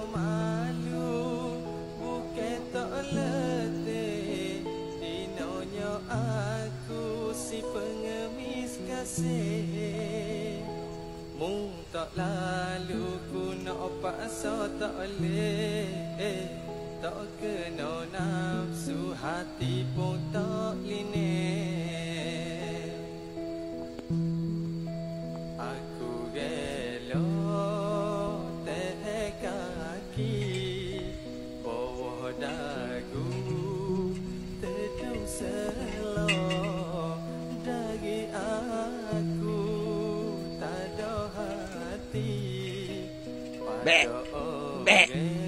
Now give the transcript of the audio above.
malu bukan tak letih dinonya aku si pengemis kasih mung tak lalu ku nak paksa tak boleh tak kena nafsu hati pun tak linek aku gelo teh kaki bawah dagu teduh selo dari aku tak ada hati pada orang